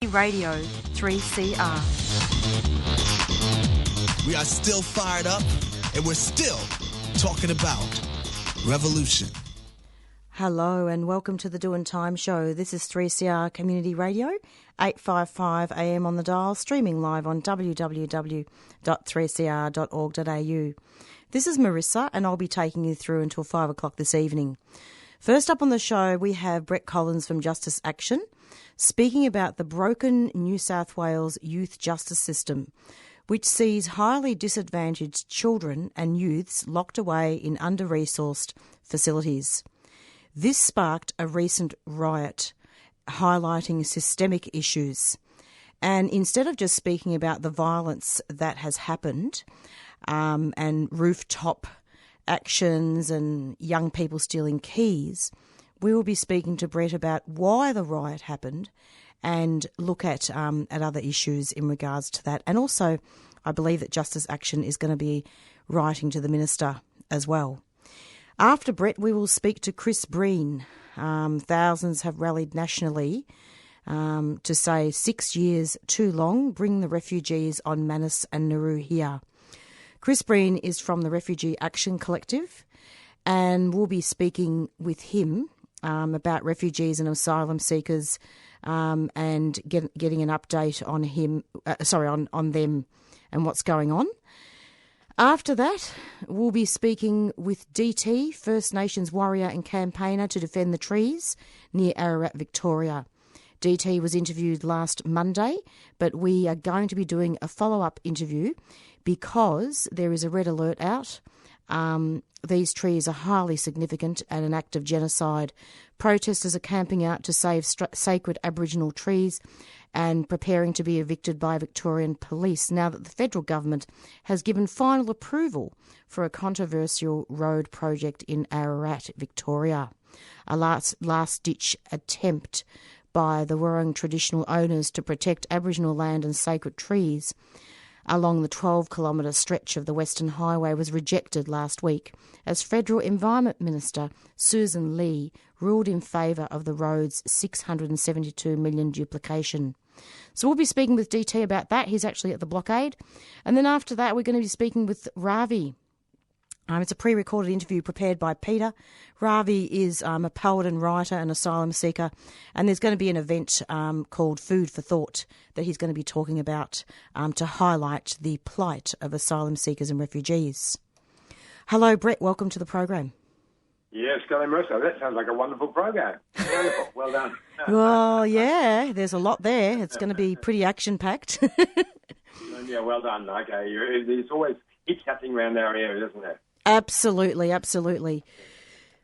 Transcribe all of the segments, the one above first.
Radio 3CR. We are still fired up, and we're still talking about revolution. Hello and welcome to the Doing Time Show. This is 3CR Community Radio, 855 AM on the dial, streaming live on www.3cr.org.au. This is Marisa and I'll be taking you through until 5 o'clock this evening. First up on the show, we have Brett Collins from Justice Action speaking about the broken New South Wales youth justice system, which sees highly disadvantaged children and youths locked away in under-resourced facilities. This sparked a recent riot highlighting systemic issues. And instead of just speaking about the violence that has happened and rooftop actions and young people stealing keys, we will be speaking to Brett about why the riot happened and look at other issues in regards to that. And also, I believe that Justice Action is going to be writing to the Minister as well. After Brett, we will speak to Chris Breen. Thousands have rallied nationally to say 6 years too long, bring the refugees on Manus Nauru here. Chris Breen is from the Refugee Action Collective, and we'll be speaking with him about refugees and asylum seekers and getting an update on him. On them and what's going on. After that, we'll be speaking with DT, First Nations warrior and campaigner to defend the trees near Ararat, Victoria. DT was interviewed last Monday, but we are going to be doing a follow-up interview because there is a red alert out. These trees are highly significant and an act of genocide. Protesters are camping out to save sacred Aboriginal trees and preparing to be evicted by Victorian police now that the federal government has given final approval for a controversial road project in Ararat, Victoria. A last-ditch attempt by the Wurrung traditional owners to protect Aboriginal land and sacred trees along the 12-kilometre stretch of the Western Highway was rejected last week as Federal Environment Minister Susan Lee ruled in favour of the road's $672 million duplication. So we'll be speaking with DT about that. He's actually at the blockade. And then after that, we're going to be speaking with Ravi. It's a pre-recorded interview prepared by Peter. Ravi is a poet and writer and asylum seeker, and there's going to be an event called Food for Thought that he's going to be talking about to highlight the plight of asylum seekers and refugees. Hello, Brett. Welcome to the program. Yes, Kelly Marisa. That sounds like a wonderful program. Wonderful. Well done. Well, yeah, there's a lot there. It's going to be pretty action-packed. Yeah, well done. Okay, there's always heaps happening around our area, isn't there? Absolutely, absolutely.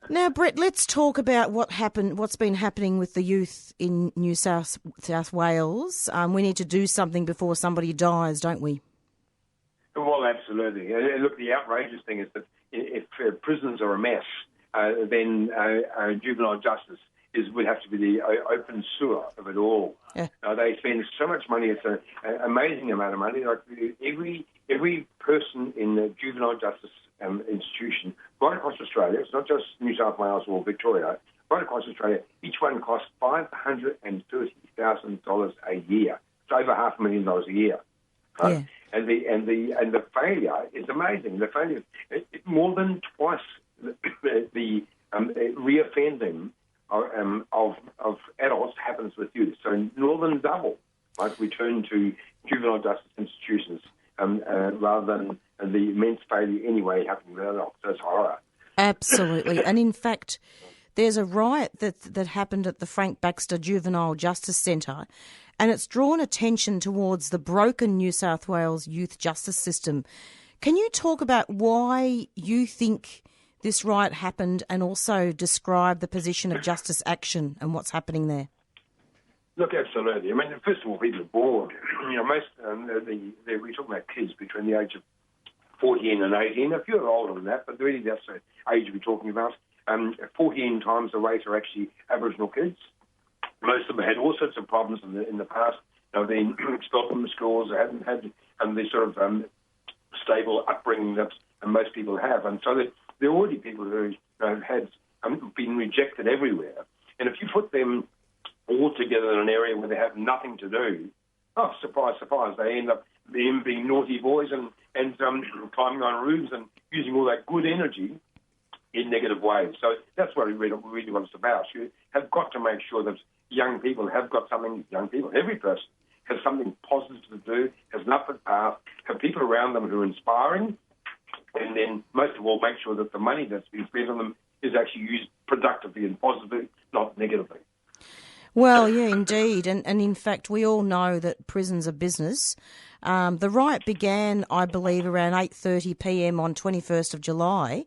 Now, Brett, let's talk about what's been happening with the youth in New South Wales. We need to do something before somebody dies, don't we? Well, absolutely. Look, the outrageous thing is that if prisons are a mess, then juvenile justice would have to be the open sewer of it all. Yeah. They spend so much money; it's an amazing amount of money. Like every person in the juvenile justice institution right across Australia, it's not just New South Wales or Victoria, right across Australia, each one costs $530,000 a year. It's over $500,000 a year. Right? Yeah. And the failure is amazing. The failure is more than twice the reoffending of adults happens with youth. So more than double, like return to juvenile justice institutions rather than the immense failure anyway happening with adults. That's horror. Absolutely. And in fact, there's a riot that happened at the Frank Baxter Juvenile Justice Centre, and it's drawn attention towards the broken New South Wales youth justice system. Can you talk about why you think this riot happened and also describe the position of Justice Action and what's happening there? Look, absolutely. I mean, first of all, people are bored. You know, most we're talking about kids between the age of 14 and 18. A few are older than that, but really that's the age we're talking about. 14 times the rate are actually Aboriginal kids. Most of them had all sorts of problems in the past. You know, been expelled from the schools, they hadn't had the sort of stable upbringing that most people have. And so there are already people who had been rejected everywhere. And if you put them all together in an area where they have nothing to do, oh, surprise, surprise, they end up being naughty boys and climbing on roofs and using all that good energy in negative ways. So that's what really what it's about. You have got to make sure that young people have got something, every person has something positive to do, has an upward path, have people around them who are inspiring, and then most of all make sure that the money that's being spent on them is actually used productively and positively, not negatively. Well, yeah, indeed. And in fact, we all know that prisons are business. The riot began, I believe, around 8:30 p.m. on 21st of July,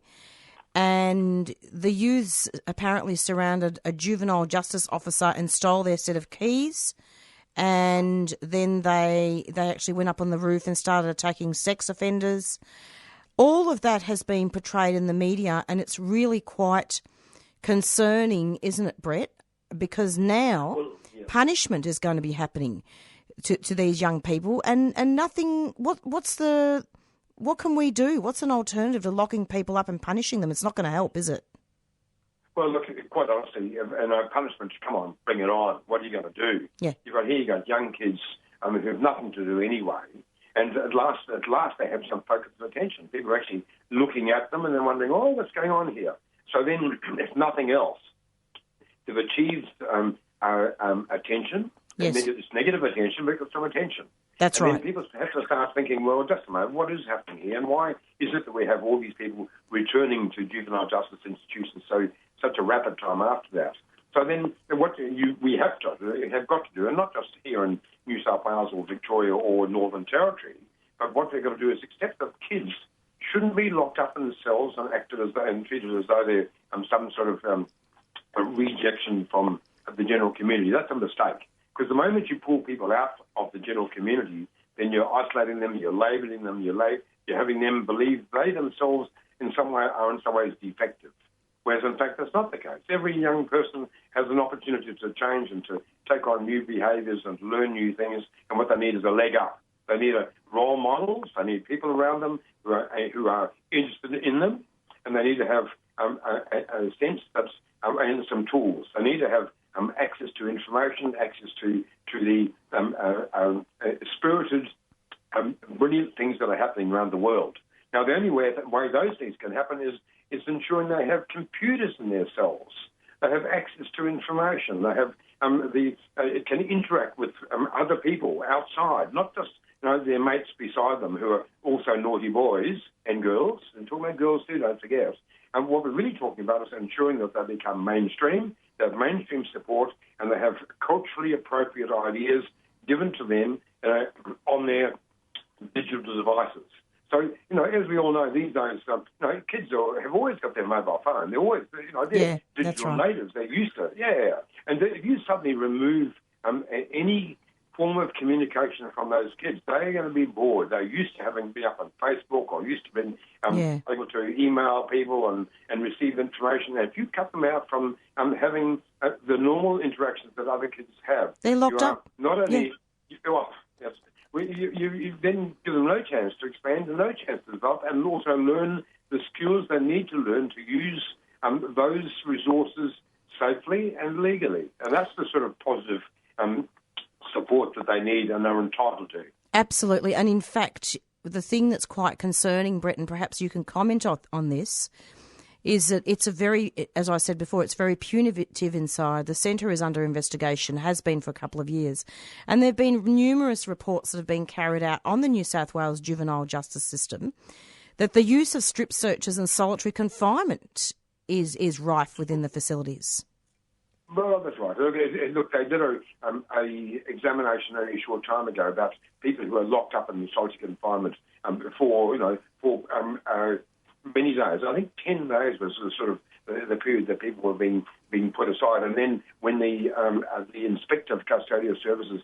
and the youths apparently surrounded a juvenile justice officer and stole their set of keys, and then they actually went up on the roof and started attacking sex offenders. All of that has been portrayed in the media, and it's really quite concerning, isn't it, Brett? Because now punishment is going to be happening to these young people, and nothing. What can we do? What's an alternative to locking people up and punishing them? It's not going to help, is it? Well, look, quite honestly, punishment, come on, bring it on. What are you going to do? Yeah. You got young kids who have nothing to do anyway, and at last they have some focus of attention. People are actually looking at them and then wondering, oh, what's going on here? So then, if nothing else, they've achieved attention. Yes. It's negative attention, but it's some attention. That's and right. Then people have to start thinking, well, just a moment, what is happening here, and why is it that we have all these people returning to juvenile justice institutions such a rapid time after that? So then, what we have got to do, and not just here in New South Wales or Victoria or Northern Territory, but what we've got to do is accept that kids shouldn't be locked up in cells and treated as though they're some sort of a rejection from the general community. That's a mistake. Because the moment you pull people out of the general community, then you're isolating them, you're labelling them, you're having them believe they themselves in some way are in some ways defective. Whereas in fact that's not the case. Every young person has an opportunity to change and to take on new behaviours and to learn new things, and what they need is a leg up. They need role models, they need people around them who are interested in them, and they need to have a sense that's and some tools. They need to have access to information, access to the spirited, brilliant things that are happening around the world. Now, the only way those things can happen is ensuring they have computers in their cells. They have access to information. They have it can interact with other people outside, not just their mates beside them who are also naughty boys and girls. And talking about girls too, don't forget. And what we're really talking about is ensuring that they become mainstream, they have mainstream support, and they have culturally appropriate ideas given to them on their digital devices. So, as we all know these days, kids have always got their mobile phone. They're always, they're digital natives. They're used to it. Yeah. And if you suddenly remove any form of communication from those kids, they're going to be bored. They're used to having been up on Facebook or used to being able to email people and receive information. And if you cut them out from having the normal interactions that other kids have, they're locked up. Not only you then give them no chance to expand and no chance to develop, and also learn the skills they need to learn to use those resources safely and legally. And that's the sort of positive support that they need and are entitled to. Absolutely. And in fact, the thing that's quite concerning, Brett, and perhaps you can comment on this, is that it's as I said before, it's very punitive inside. The centre is under investigation, has been for a couple of years. And there have been numerous reports that have been carried out on the New South Wales juvenile justice system that the use of strip searches and solitary confinement is rife within the facilities. Well, that's right. Look, they did a examination only a short time ago about people who are locked up in solitary confinement for many days. I think 10 days was sort of the period that people were being put aside. And then when the Inspector of Custodial Services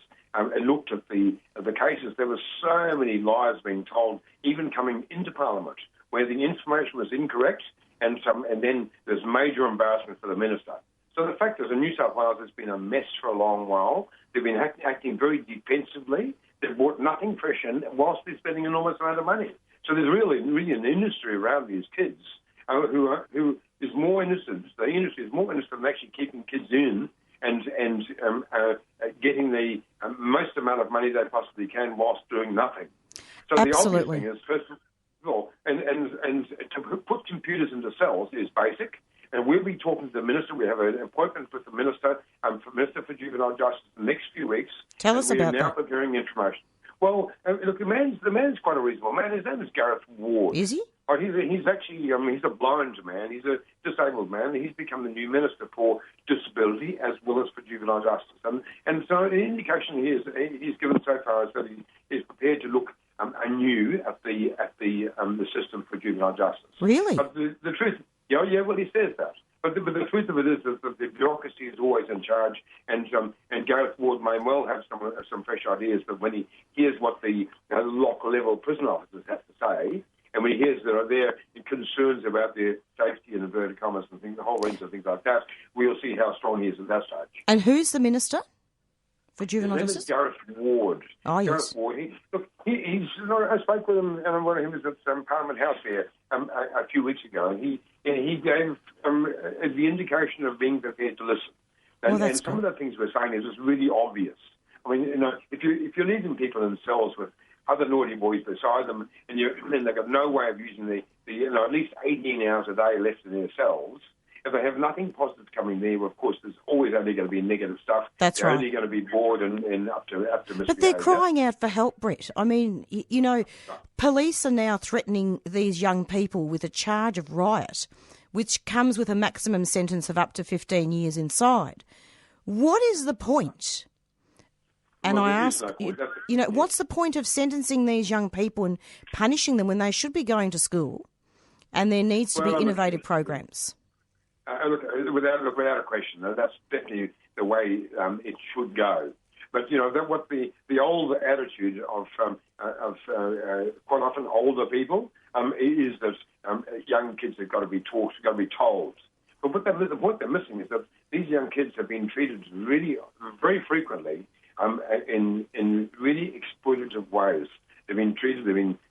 looked at the cases, there were so many lies being told, even coming into Parliament, where the information was incorrect, and then there's major embarrassment for the Minister. So the fact is, in New South Wales, it's been a mess for a long while. They've been acting very defensively. They've brought nothing fresh in, whilst they're spending an enormous amount of money. So there's really an industry around these kids who is more interested. The industry is more interested in actually keeping kids in getting the most amount of money they possibly can whilst doing nothing. So Absolutely. the obvious thing is, first of all, and to put computers into cells is basic. And we'll be talking to the minister. We have an appointment with the minister, Minister for Juvenile Justice, in the next few weeks. Tell us about that. We are now preparing information. Well, look, the man's quite a reasonable man. His name is Gareth Ward. Is he? Oh, he's actually, he's a blind man. He's a disabled man. He's become the new Minister for Disability as well as for Juvenile Justice. And so the indication he's given so far is that he is prepared to look anew at the system for juvenile justice. Really? But the truth, well, he says that. But the truth of it is that the bureaucracy is always in charge, and Gareth Ward may well have some fresh ideas. But when he hears what the local level prison officers have to say, and when he hears there are their concerns about their safety and inverted commas and things, a whole range of things like that, we'll see how strong he is at that stage. And who's the minister for juvenile justice? His name is Gareth Ward. Oh, yes. Gareth Ward. I spoke with him, and when he was at Parliament House there a few weeks ago, and he gave the indication of being prepared to listen. And some of the things we're saying is just really obvious. I mean, if you're leaving people in cells with other naughty boys beside them, and they've got no way of using the at least 18 hours a day left in their cells. If they have nothing positive coming there, well, of course, there's always only going to be negative stuff. That's They're right. only going to be bored and up to misbehaviour. But they're crying out for help, Brett. I mean, police are now threatening these young people with a charge of riot, which comes with a maximum sentence of up to 15 years inside. What is the point? And I ask, what's the point of sentencing these young people and punishing them when they should be going to school? And there needs to be innovative programs. Without a question, that's definitely the way it should go. But what the old attitude of quite often older people is that young kids have got to be taught, got to be told. But what they're missing is that these young kids have been treated really very frequently in really exploitative ways. They've been treated.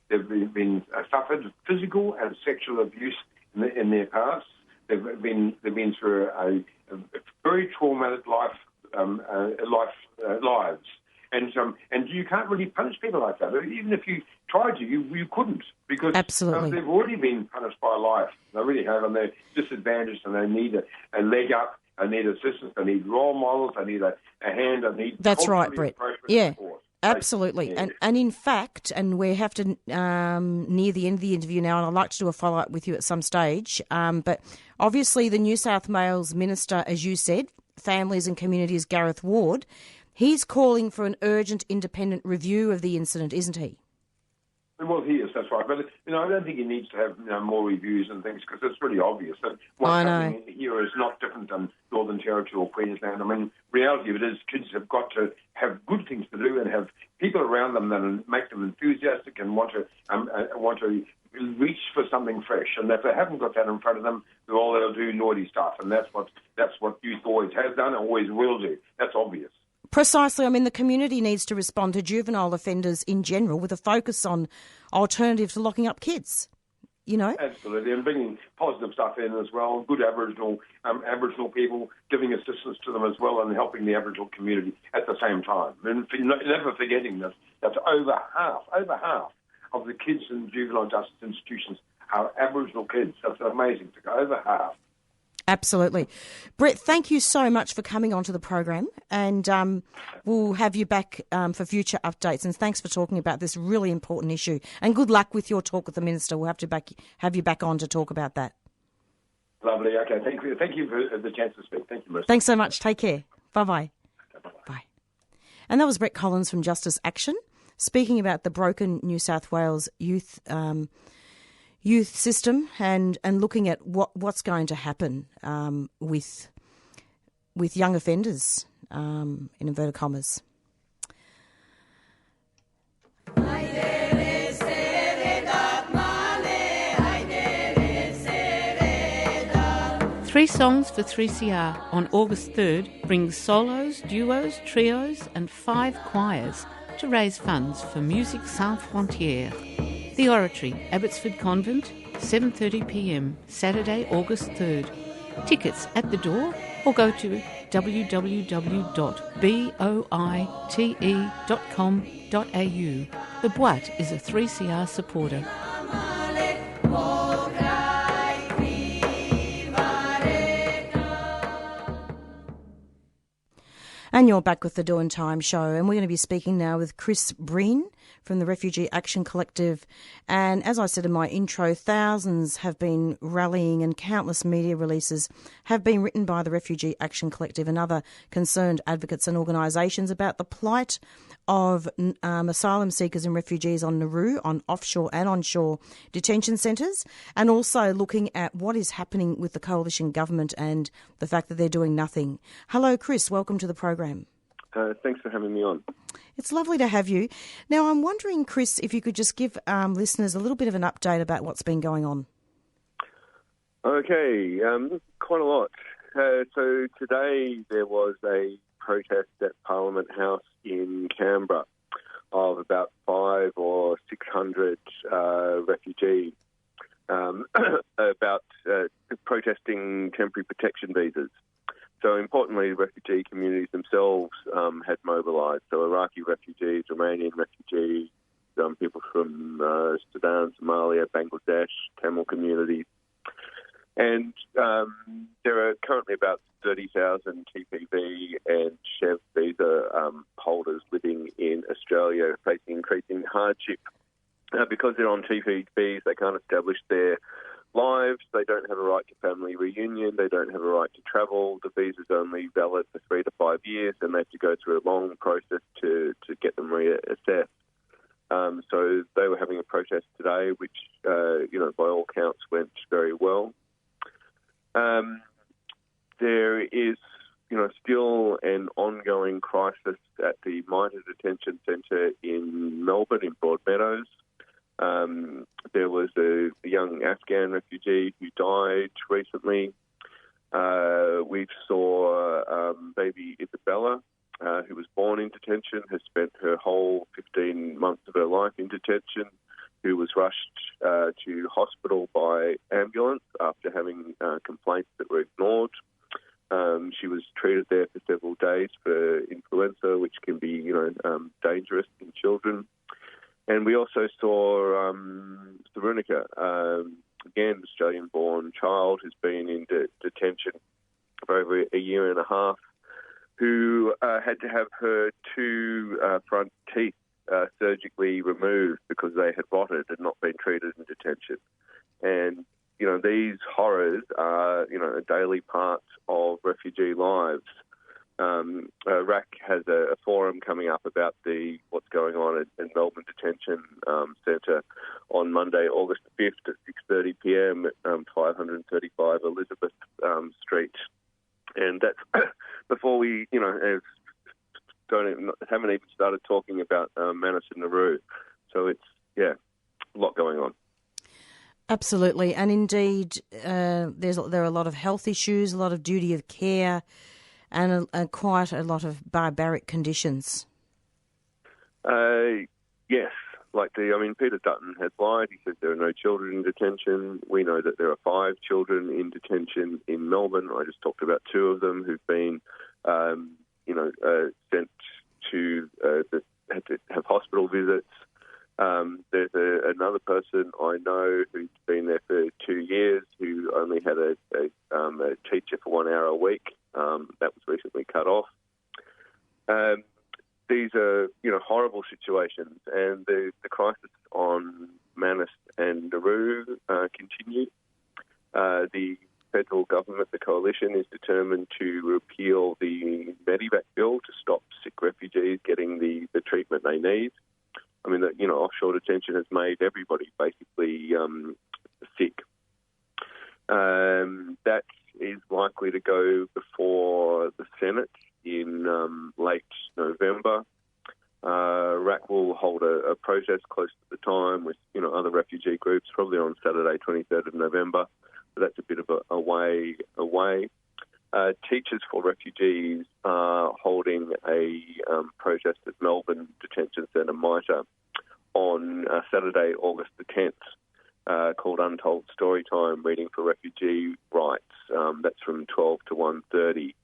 They've been suffered physical and sexual abuse in their past. They've been through a very traumatic lives, and you can't really punish people like that. Even if you tried to, you couldn't, because Absolutely. They've already been punished by life. They really have, and they're disadvantaged, and they need a leg up. They need assistance. They need role models. They need a hand. They need. That's right, Brett. Yeah. Support. Absolutely. Yeah. And in fact, and we have to near the end of the interview now, and I'd like to do a follow-up with you at some stage, but obviously the New South Wales Minister, as you said, Families and Communities, Gareth Ward, he's calling for an urgent independent review of the incident, isn't he? Well, he is, that's right. But, I don't think he needs to have more reviews and things, because it's really obvious that what's happening here is not different than Northern Territory or Queensland. I mean, reality of it is kids have got to have good things to do and have people around them that make them enthusiastic and want to reach for something fresh. And if they haven't got that in front of them, well, they'll do naughty stuff. And that's what youth always has done and always will do. That's obvious. Precisely. I mean, the community needs to respond to juvenile offenders in general with a focus on alternatives to locking up kids, Absolutely, and bringing positive stuff in as well, good Aboriginal people, giving assistance to them as well, and helping the Aboriginal community at the same time. And never forgetting that over half of the kids in juvenile justice institutions are Aboriginal kids. That's amazing to go, over half. Absolutely. Brett, thank you so much for coming onto the program, and we'll have you back for future updates, and thanks for talking about this really important issue, and good luck with your talk with the Minister. We'll have to have you back on to talk about that. Lovely. Okay, thank you for the chance to speak. Thank you, Marisa. Thanks so much. Take care. Bye-bye. Okay, Bye. And that was Brett Collins from Justice Action, speaking about the broken New South Wales youth system and looking at what's going to happen with young offenders, in inverted commas. Three Songs for 3CR on August 3rd brings solos, duos, trios and 5 choirs to raise funds for Musique Sans Frontières. The Oratory, Abbotsford Convent, 7:30 p.m, Saturday, August 3rd. Tickets at the door or go to www.boite.com.au. The Boite is a 3CR supporter. And you're back with the Dawn Time Show, and we're going to be speaking now with Chris Breen from the Refugee Action Collective. And as I said in my intro, thousands have been rallying and countless media releases have been written by the Refugee Action Collective and other concerned advocates and organisations about the plight of asylum seekers and refugees on Nauru, on offshore and onshore detention centres, and also looking at what is happening with the coalition government and the fact that they're doing nothing. Hello, Chris. Welcome to the program. Thanks for having me on. It's lovely to have you. Now, I'm wondering, Chris, if you could just give listeners a little bit of an update about what's been going on. Okay, quite a lot. So today there was a protest at Parliament House in Canberra of about 500 or 600 refugees about protesting temporary protection visas. So importantly, refugee communities themselves had mobilised. So Iraqi refugees, Romanian refugees, people from Sudan, Somalia, Bangladesh, Tamil communities. And there are currently about 30,000 TPV and Chev visa holders living in Australia facing increasing hardship. Because they're on TPVs, they can't establish their lives, they don't have a right to family reunion, they don't have a right to travel, the visa's only valid for 3 to 5 years, and they have to go through a long process to get them reassessed. So they were having a protest today, which, by all counts went very well. There is, still an ongoing crisis at the Mitre Detention Centre in Melbourne, in Broadmeadows. There was a young Afghan refugee who died recently. We saw baby Isabella, who was born in detention, has spent her whole 15 months of her life in detention, who was rushed to hospital by ambulance after having complaints that were ignored. She was treated there for several days for influenza, which can be, dangerous in children. And we also saw Veronica, again, Australian-born child who's been in detention for over a year and a half, who had to have her 2 front teeth surgically removed because they had rotted and not been treated in detention. And, these horrors are, a daily part of refugee lives. RAC has a forum coming up about what's going on in Melbourne Detention Centre on Monday, August 5th at 6:30 p.m. at 535 Elizabeth Street. And that's before we, haven't even started talking about Manus Nauru. So it's, a lot going on. Absolutely. And indeed, there are a lot of health issues, a lot of duty of care, and quite a lot of barbaric conditions. Yes. Peter Dutton has lied. He said there are no children in detention. We know that there are 5 children in detention in Melbourne. I just talked about 2 of them who've been, sent to had to have hospital visits. There's another person I know who's been there for 2 years who only had a teacher for 1 hour a week. That was recently cut off. These are, horrible situations, and the crisis on Manus and Nauru continue. The federal government, the coalition, is determined to repeal the Medivac bill to stop sick refugees getting the treatment they need. Offshore detention has made everybody basically sick. That is likely to go before the Senate in late November. RAC will hold a protest close to the time with other refugee groups, probably on Saturday, 23rd of November. So that's a bit of a way away. Teachers for Refugees are holding a protest at Melbourne Detention Centre, Mitre, on Saturday, August the 10th, called Untold Storytime, Reading for Refugee Rights. That's from 12 to 1:30.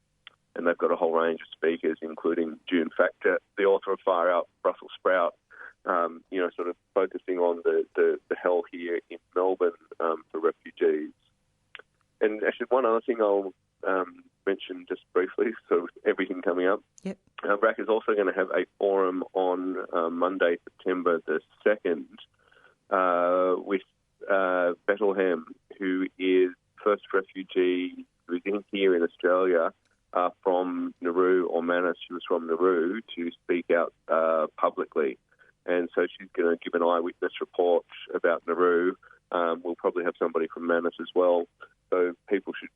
and they've got a whole range of speakers, including June Factor, the author of Far Out, Brussels Sprout, sort of focusing on the hell here in Melbourne for refugees. And actually, one other thing I'll mention just briefly, so everything coming up. Yep. RAC is also going to have a forum on Monday, September the 2nd, with Bethlehem, who is first refugee who's in here in Australia from Nauru or Manus. She was from Nauru to speak out publicly. And so she's going to give an eyewitness report about Nauru. We'll probably have somebody from Manus as well. So people should,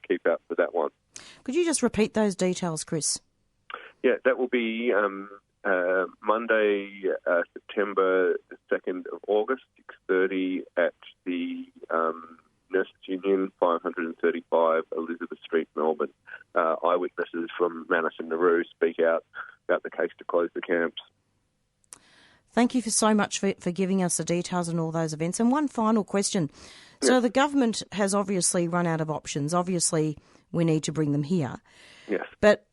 keep out for that one. Could you just repeat those details, Chris? Yeah, that will be Monday, September 2nd of August, 6:30 at the Nurses Union, 535 Elizabeth Street, Melbourne. Eyewitnesses from Manus and Nauru speak out about the case to close the camps. Thank you so much for giving us the details on all those events. And one final question. So the government has obviously run out of options. Obviously, we need to bring them here. Yes. But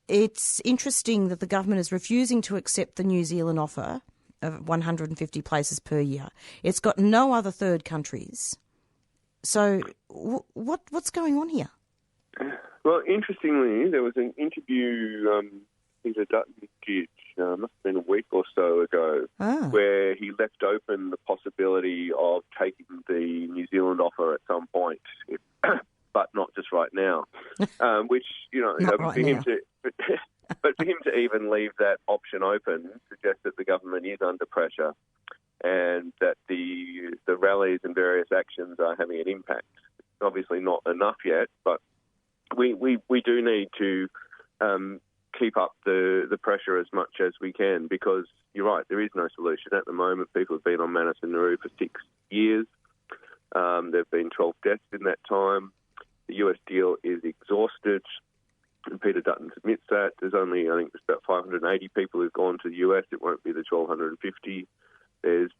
it's interesting that the government is refusing to accept the New Zealand offer of 150 places per year. It's got no other third countries. So what's going on here? Well, interestingly, there was an interview Peter Dutton did, must have been a week or so ago, where he left open the possibility of taking the New Zealand offer at some point, but not just right now. Which, Not right now. but for him to even leave that option open suggests that the government is under pressure and that the rallies and various actions are having an impact. Obviously not enough yet, but we do need to keep up the pressure as much as we can, because you're right, there is no solution at the moment. People have been on Manus and Nauru for 6 years. There have been 12 deaths in that time. The US deal is exhausted, and Peter Dutton admits that. There's only, I think, there's about 580 people who've gone to the US. It won't be the 1,250. There's,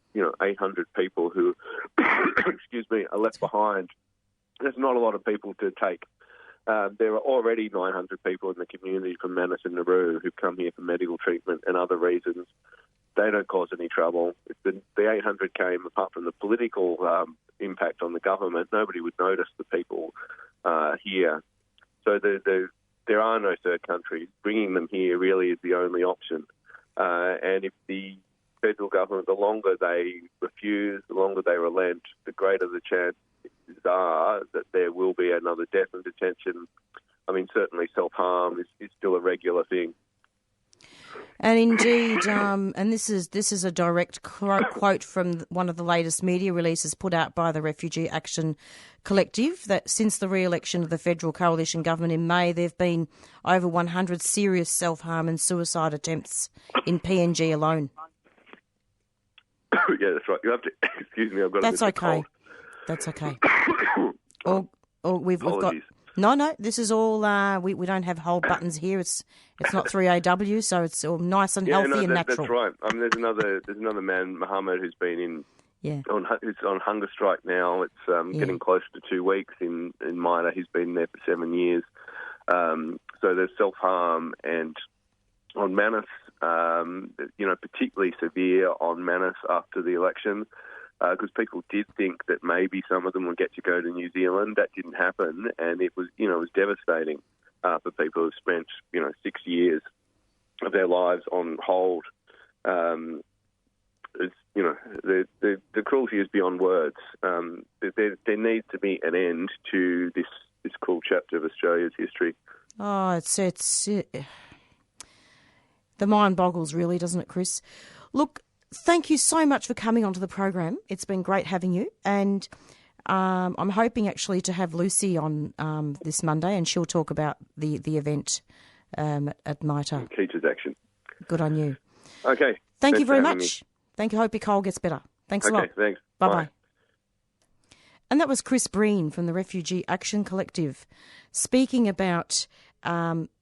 800 people who, are left behind. There's not a lot of people to take. There are already 900 people in the community from Manus and Nauru who've come here for medical treatment and other reasons. They don't cause any trouble. If the 800 came, apart from the political impact on the government, nobody would notice the people here. So there are no third countries. Bringing them here really is the only option. And if the federal government, the longer they refuse, the longer they relent, the greater the chance are that there will be another death in detention. I mean, certainly self-harm is still a regular thing. And indeed, and this is a direct quote from one of the latest media releases put out by the Refugee Action Collective, that since the re-election of the Federal Coalition Government in May, there have been over 100 serious self-harm and suicide attempts in PNG alone. Yeah, that's right. You have to, excuse me, I've got That's a bit okay. of a cold. That's okay. We've got... No, this is all, we don't have hold buttons here. It's not 3AW, so it's all nice and healthy and natural. That's right. I mean, there's another man, Mohammed, who's been who's on hunger strike now. It's getting close to 2 weeks in Mida. He's been there for 7 years. So there's self-harm, and on Manus, particularly severe on Manus after the election, because people did think that maybe some of them would get to go to New Zealand. That didn't happen, and it was devastating for people who've spent 6 years of their lives on hold. The cruelty is beyond words. There needs to be an end to this cruel chapter of Australia's history. Oh, it's the mind boggles, really, doesn't it, Chris? Look, thank you so much for coming onto the program. It's been great having you, and I'm hoping actually to have Lucy on this Monday, and she'll talk about the event at MITA. Teachers Action. Good on you. Okay. Thank you very much. Thank you. Hope your cold gets better. Thanks a lot. Okay, thanks. Bye-bye. And that was Chris Breen from the Refugee Action Collective speaking about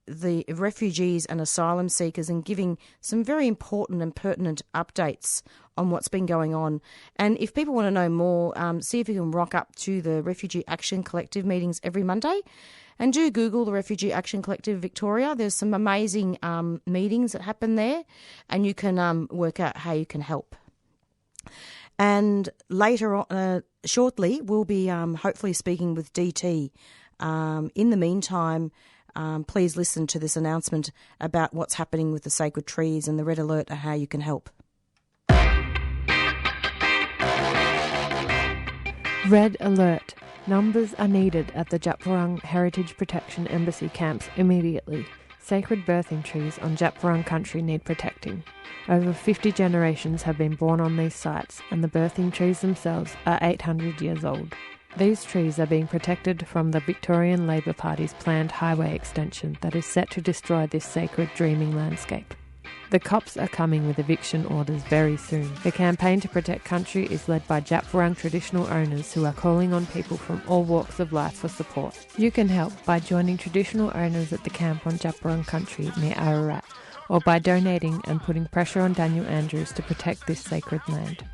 the refugees and asylum seekers and giving some very important and pertinent updates on what's been going on. And if people want to know more, see if you can rock up to the Refugee Action Collective meetings every Monday And do Google the Refugee Action Collective Victoria. There's some amazing meetings that happen there, and you can work out how you can help. And later on, shortly, we'll be hopefully speaking with DT. In the meantime, please listen to this announcement about what's happening with the sacred trees and the red alert and how you can help. Red alert. Numbers are needed at the Wurrung Heritage Protection Embassy camps immediately. Sacred birthing trees on Wurrung country need protecting. Over 50 generations have been born on these sites, and the birthing trees themselves are 800 years old. These trees are being protected from the Victorian Labor Party's planned highway extension that is set to destroy this sacred dreaming landscape. The cops are coming with eviction orders very soon. The campaign to protect country is led by Wurrung traditional owners who are calling on people from all walks of life for support. You can help by joining traditional owners at the camp on Wurrung country near Ararat, or by donating and putting pressure on Daniel Andrews to protect this sacred land.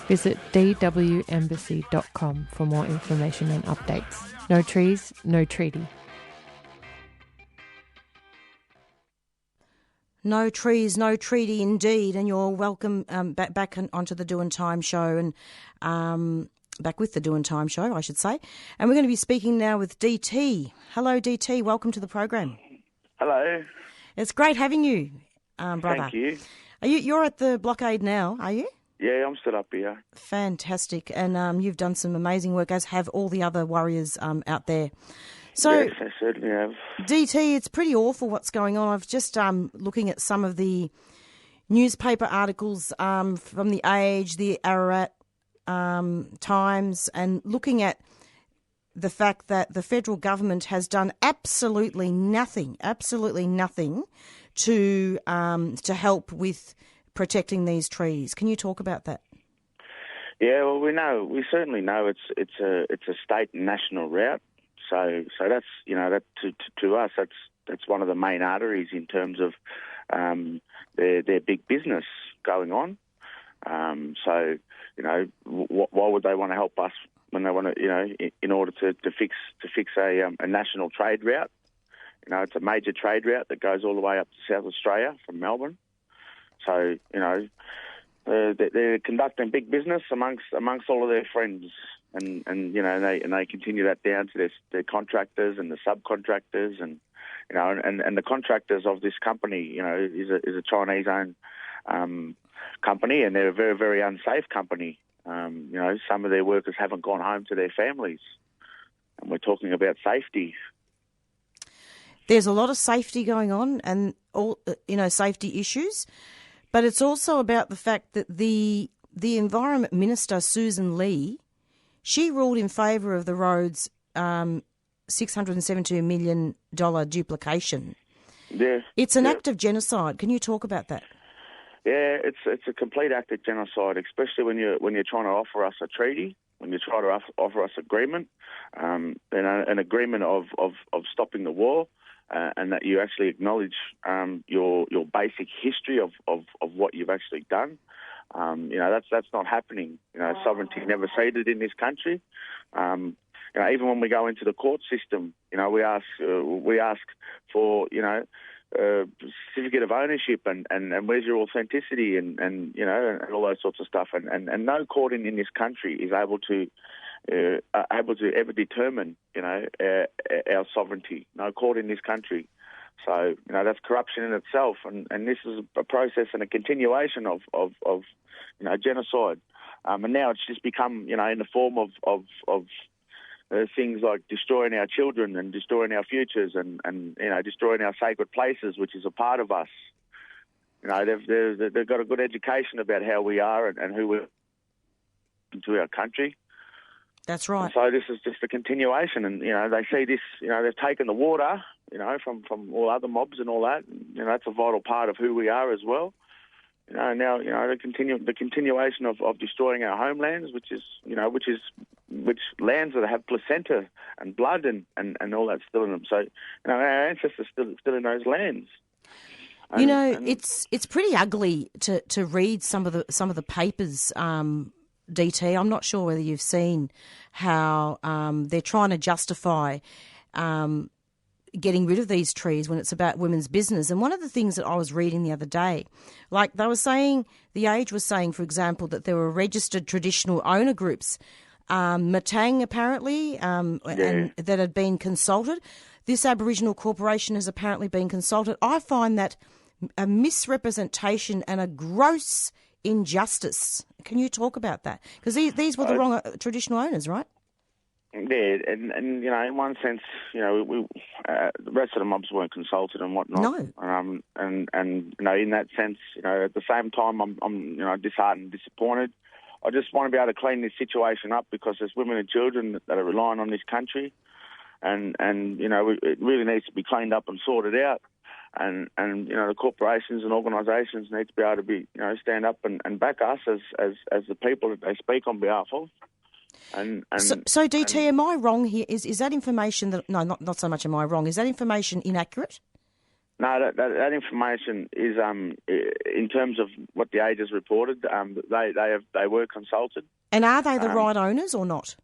Visit dwembassy.com for more information and updates. No trees, no treaty. No trees, no treaty indeed, and you're welcome back onto the Doin' Time show and back with the Doin' Time show, I should say. And we're going to be speaking now with DT. Hello, DT. Welcome to the program. Hello. It's great having you, brother. Thank you. You're at the blockade now, are you? Yeah, I'm still up here. Fantastic. And you've done some amazing work, as have all the other warriors out there. So, yes, I certainly have. DT, it's pretty awful what's going on. I've just looking at some of the newspaper articles from the Age, the Ararat Times, and looking at the fact that the federal government has done absolutely nothing to help with protecting these trees. Can you talk about that? Yeah, well, we certainly know it's a state and national route. So that's, that to us, that's one of the main arteries in terms of their big business going on. Why would they want to help us when they want to, in order to fix a national trade route? It's a major trade route that goes all the way up to South Australia from Melbourne. So they're conducting big business amongst all of their friends. And they continue that down to their contractors and the subcontractors and the contractors of this company is a Chinese-owned company, and they're a very, very unsafe company. Some of their workers haven't gone home to their families, and we're talking about safety. There's a lot of safety going on, and all safety issues, but it's also about the fact that the Environment Minister Susan Lee, she ruled in favour of the road's $672 million duplication. Yeah, it's an act of genocide. Can you talk about that? Yeah, it's a complete act of genocide, especially when you're trying to offer us a treaty, when you try to offer us agreement, an agreement of stopping the war, and that you actually acknowledge your basic history of what you've actually done. That's not happening. Sovereignty never ceded in this country. Even when we go into the court system, we ask for certificate of ownership and where's your authenticity and all those sorts of stuff. And no court in this country is able to ever determine our sovereignty. No court in this country. So, that's corruption in itself, and this is a process and a continuation of genocide. And now it's just become, in the form of things like destroying our children and destroying our futures and destroying our sacred places, which is a part of us. They've got a good education about how we are and who we're into our country. That's right. And so this is just a continuation, and they see this. They've taken the water, from all other mobs and all that. That's a vital part of who we are as well. Now the continuation of destroying our homelands, which lands that have placenta and blood and all that still in them. So our ancestors still in those lands. It's pretty ugly to read some of the papers. DT, I'm not sure whether you've seen how they're trying to justify getting rid of these trees when it's about women's business. And one of the things that I was reading the other day, like they were saying, The Age was saying, for example, that there were registered traditional owner groups, Matang apparently, and that had been consulted. This Aboriginal corporation has apparently been consulted. I find that a misrepresentation and a gross injustice. Can you talk about that? Because these were the wrong traditional owners, right? Yeah, and in one sense, we the rest of the mobs weren't consulted and whatnot. No. And in that sense, at the same time, I'm disheartened, disappointed. I just want to be able to clean this situation up because there's women and children that are relying on this country, and it really needs to be cleaned up and sorted out. And the corporations and organisations need to be able to be stand up and back us as the people that they speak on behalf of. So DT, am I wrong here? Is that information that not so much am I wrong? Is that information inaccurate? No, that information is in terms of what the Age has reported. They were consulted. And are they the right owners or not?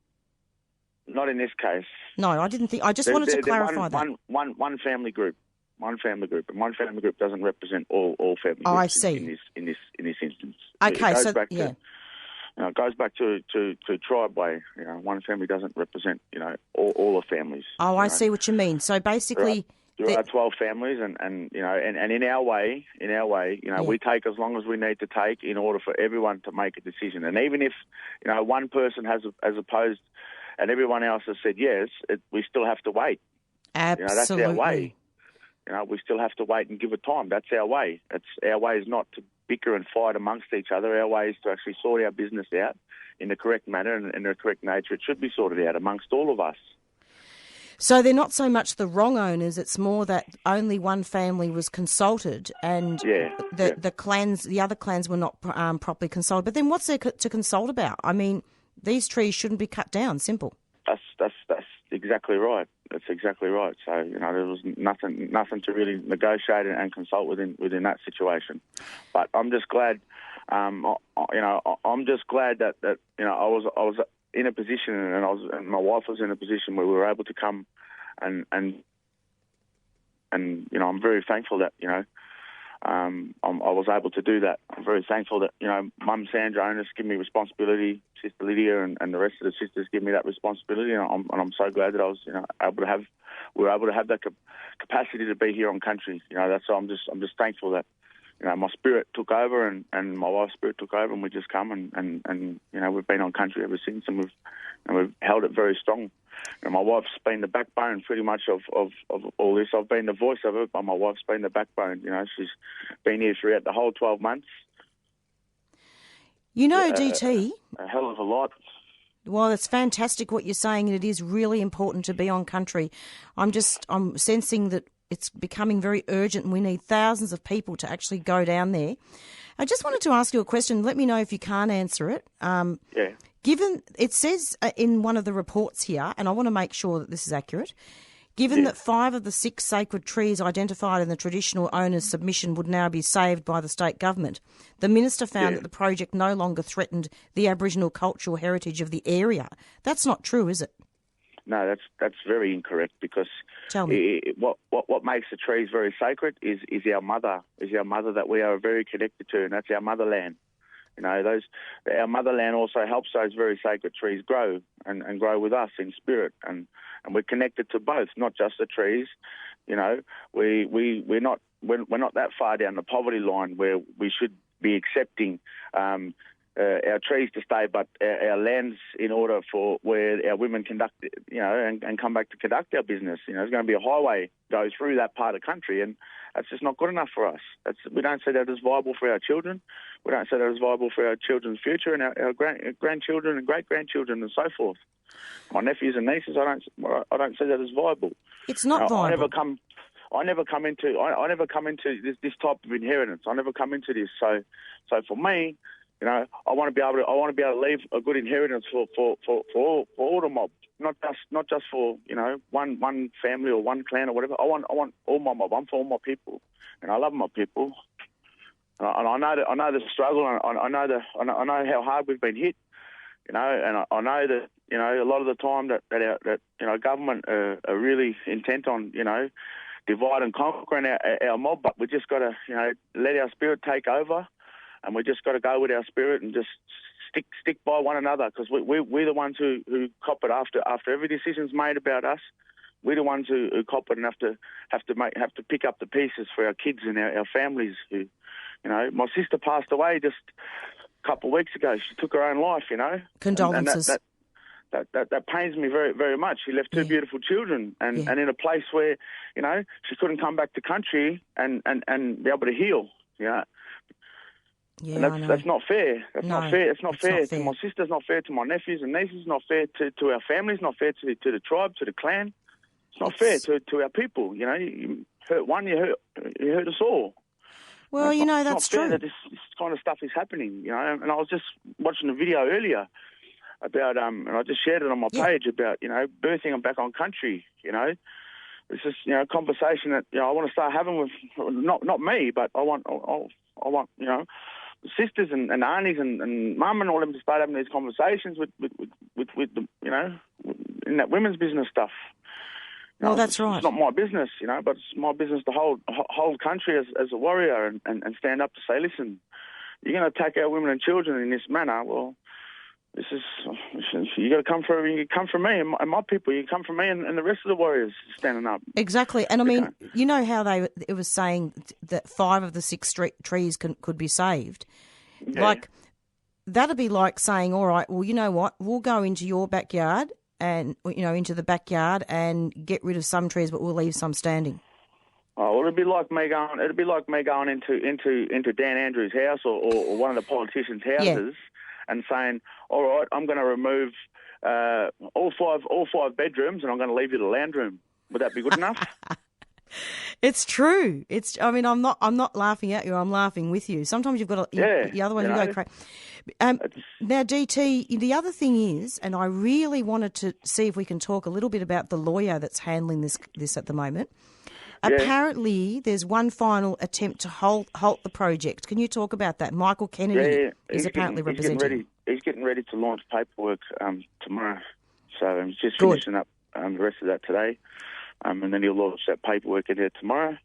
Not in this case. No, I didn't think. I just wanted to clarify that. One family group. One family group, and one family group doesn't represent all family groups. I see. In this instance. Okay, it goes back to tribe way. One family doesn't represent all the families. Oh, I see what you mean. So basically, there are 12 families, and in our way, we take as long as we need to take in order for everyone to make a decision. And even if one person has opposed, and everyone else has said yes, we still have to wait. Absolutely. That's our way. We still have to wait and give it time. That's our way. Our way is not to bicker and fight amongst each other. Our way is to actually sort our business out in the correct manner and in the correct nature. It should be sorted out amongst all of us. So they're not so much the wrong owners, it's more that only one family was consulted and the other clans were not properly consulted. But then what's there to consult about? I mean, these trees shouldn't be cut down, simple. That's exactly right. That's exactly right. So there was nothing to really negotiate and consult within that situation. But I'm just glad. I'm just glad that I was in a position and my wife was in a position where we were able to come and I'm very thankful that I was able to do that. I'm very thankful that Mum Sandra Onus give me responsibility, Sister Lydia and the rest of the sisters give me that responsibility, and I'm so glad that I was we were able to have that capacity to be here on country. That's why I'm just thankful that my spirit took over and my wife's spirit took over, and we just come and we've been on country ever since, and we've held it very strong. My wife's been the backbone pretty much of all this. I've been the voice of it, but my wife's been the backbone. She's been here throughout the whole 12 months. DT. A hell of a lot. Well, it's fantastic what you're saying, and it is really important to be on country. I'm sensing that it's becoming very urgent, and we need thousands of people to actually go down there. I just wanted to ask you a question. Let me know if you can't answer it. Yeah. Given it says in one of the reports here, and I want to make sure that this is accurate, given that 5 of the 6 sacred trees identified in the traditional owner's submission would now be saved by the state government, the minister found that the project no longer threatened the Aboriginal cultural heritage of the area. That's not true, is it? No, that's very incorrect, because Tell me. What makes the trees very sacred is our mother, that we are very connected to, and that's our motherland. Our motherland also helps those very sacred trees grow and grow with us in spirit, and we're connected to both, not just the trees. We're not that far down the poverty line where we should be accepting our trees to stay, but our lands in order for where our women conduct, and come back to conduct our business. There's going to be a highway go through that part of the country, and that's just not good enough for us. We don't see that as viable for our children. We don't see that as viable for our children's future and our grandchildren and great-grandchildren and so forth. My nephews and nieces, I don't see that as viable. It's not viable. I never come into this type of inheritance. I never come into this. So for me, I want to be able to leave a good inheritance for all the mob, not just for one family or one clan or whatever. I want all my mob. I'm for all my people, and I love my people. And I know the struggle. And I know how hard we've been hit. And I know that you know, a lot of the time that you know, government are really intent on, you know, divide and conquering our mob, but we just got to, you know, let our spirit take over, and we just got to go with our spirit and just stick by one another, because we're the ones who cop it after every decision's made about us. We're the ones who cop it and have to pick up the pieces for our kids and our families. Who, you know, my sister passed away just a couple of weeks ago. She took her own life. You know, condolences. And that pains me very, very much. She left two beautiful children, and in a place where, you know, she couldn't come back to country and be able to heal. You know. Yeah, and that's not fair. Not fair. It's not fair to my sisters, not fair to my nephews and nieces, not fair to our families, not fair to the tribe, to the clan. It's not fair to our people. You know, you hurt one, you hurt us all. Well, you know, that's true. It's not fair that this kind of stuff is happening, you know. And I was just watching a video earlier about, and I just shared it on my page about, you know, birthing them back on country, you know. It's just, you know, a conversation that, you know, I want to start having with, not me, but I want, you know, sisters and aunties and mum and all them to start having these conversations with the, you know, in that women's business stuff. You know, that's right. It's not my business, you know, but it's my business to hold country as a warrior and stand up to say, listen, you're going to attack our women and children in this manner. Well, you got to come for me and my people. You come for me and the rest of the warriors standing up. Exactly, and I mean, you know how it was saying that 5 of the 6 trees could be saved. Yeah. Like that'd be like saying, all right, well, you know what, we'll go into your backyard and, you know, into the backyard and get rid of some trees, but we'll leave some standing. Oh, well, it'd be like me going into Dan Andrews' house or one of the politicians' houses and saying, all right, I'm going to remove all five bedrooms and I'm going to leave you the lounge room. Would that be good enough? It's true. I mean, I'm not laughing at you. I'm laughing with you. Sometimes you've got the other one. You go crazy. Now, DT, the other thing is, and I really wanted to see if we can talk a little bit about the lawyer that's handling this at the moment. Yeah. Apparently, there's one final attempt to halt the project. Can you talk about that? Michael Kennedy is apparently representing. He's getting ready to launch paperwork tomorrow. So he's just finishing up the rest of that today. And then he'll launch that paperwork in here tomorrow.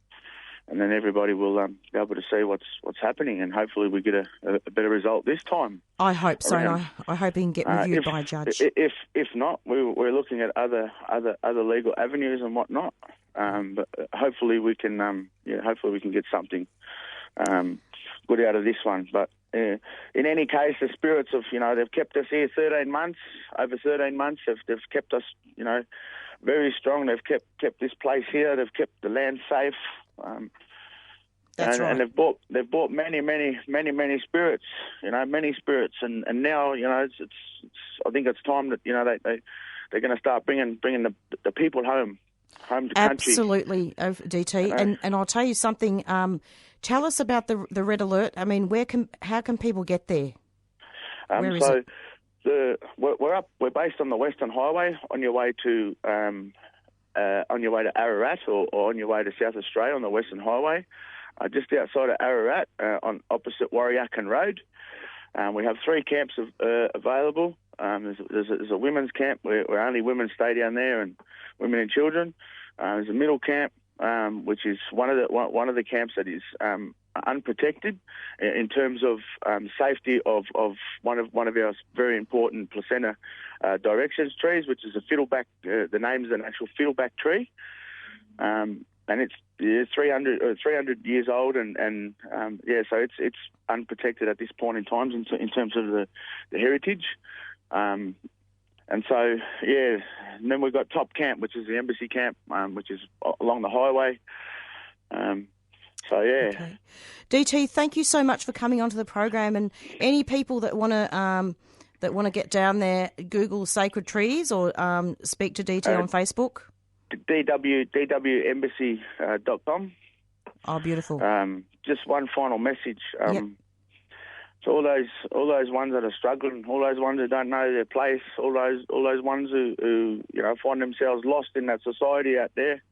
And then everybody will be able to see what's happening, and hopefully we get a better result this time. I hope so, and I hope he can get reviewed by a judge. If not, we're looking at other legal avenues and whatnot. But hopefully we can get something good out of this one. But in any case, the spirits of, you know, they've kept us here 13 months. Over 13 months, they've kept us, you know, very strong. They've kept this place here. They've kept the land safe. That's right. And they've bought many spirits, you know, and now, you know, it's I think it's time that, you know, they're going to start bringing the people home to country. Absolutely, DT. And I'll tell you something. Tell us about the red alert. I mean, how can people get there? Where is it? We're based on the Western Highway on your way to Ararat or on your way to South Australia on the Western Highway, just outside of Ararat on opposite Wurrung Road. We have 3 camps available. There's a women's camp where only women stay down there, and women and children. There's a middle camp, which is one of the camps that is unprotected in terms of safety of one of our very important placenta directions trees, which is a fiddleback. The name is an actual fiddleback tree, and it's 300 years old, and so it's unprotected at this point in time in terms of the heritage. And so, and then we've got Top Camp, which is the embassy camp, which is along the highway. Okay. DT, thank you so much for coming onto the program. And any people that want to get down there, Google Sacred Trees or speak to DT on Facebook. dwembassy.com. Oh, beautiful. Just one final message. So all those ones that are struggling, all those ones who don't know their place, all those ones who you know, find themselves lost in that society out there,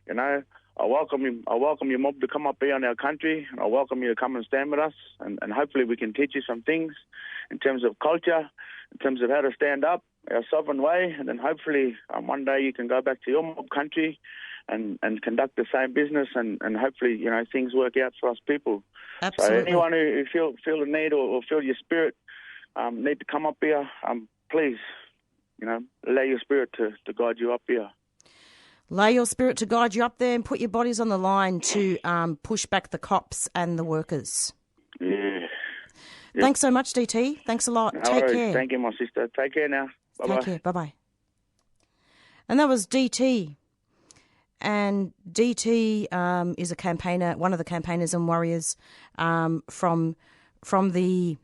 you know, I welcome you mob to come up here on our country, and I welcome you to come and stand with us, and hopefully we can teach you some things in terms of culture, in terms of how to stand up, a sovereign way, and then hopefully one day you can go back to your mob country and conduct the same business, and hopefully, things work out for us people. Absolutely. So anyone who feel the need or feel your spirit need to come up here, please, allow your spirit to guide you up here. Lay your spirit to guide you up there and put your bodies on the line to push back the cops and the workers. Yeah. Thanks so much, DT. Thanks a lot. No Take worries. care. Thank you, my sister. Take care now. Bye-bye. Take care. Bye-bye. And that was DT. And DT is a campaigner, one of the campaigners and warriors from the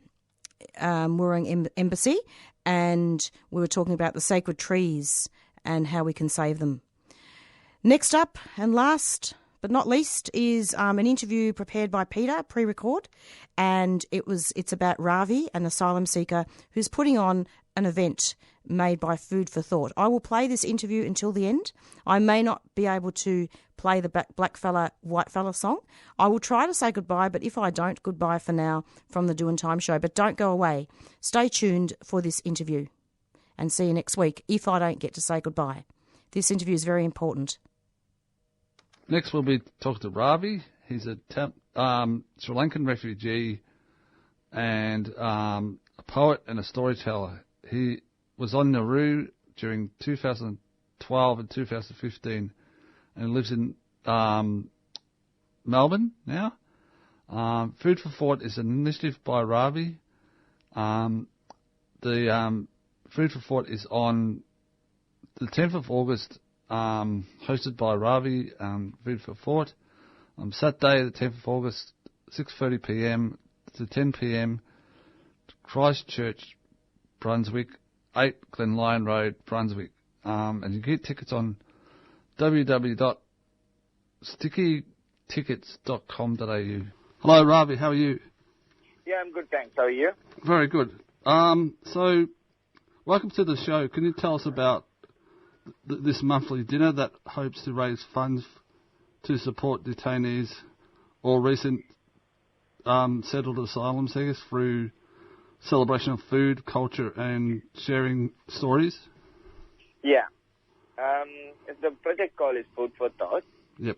Wurrung Embassy. And we were talking about the sacred trees and how we can save them. Next up and last but not least is an interview prepared by Peter, pre-record, and it's about Ravi, an asylum seeker who's putting on an event made by Food for Thought. I will play this interview until the end. I may not be able to play the black fella, white fella song. I will try to say goodbye, but if I don't, goodbye for now from the Doin' Time show. But don't go away. Stay tuned for this interview and see you next week if I don't get to say goodbye. This interview is very important. Next, we'll be talking to Ravi. He's a Sri Lankan refugee and a poet and a storyteller. He was on Nauru during 2012 and 2015 and lives in Melbourne now. Food for Thought is an initiative by Ravi. The Food for Thought is on the 10th of August, hosted by Ravi, Food for Thought. On Saturday, the 10th of August, 6:30 p.m. to 10 p.m. Christchurch, Brunswick, 8 Glen Lyon Road, Brunswick. And you can get tickets on www.stickytickets.com.au. Hello, Ravi. How are you? Yeah, I'm good, thanks. How are you? Very good. So, welcome to the show. Can you tell us about this monthly dinner that hopes to raise funds to support detainees or recent settled asylum seekers through celebration of food, culture, and sharing stories? Yeah. The project call is Food for Thought. Yep.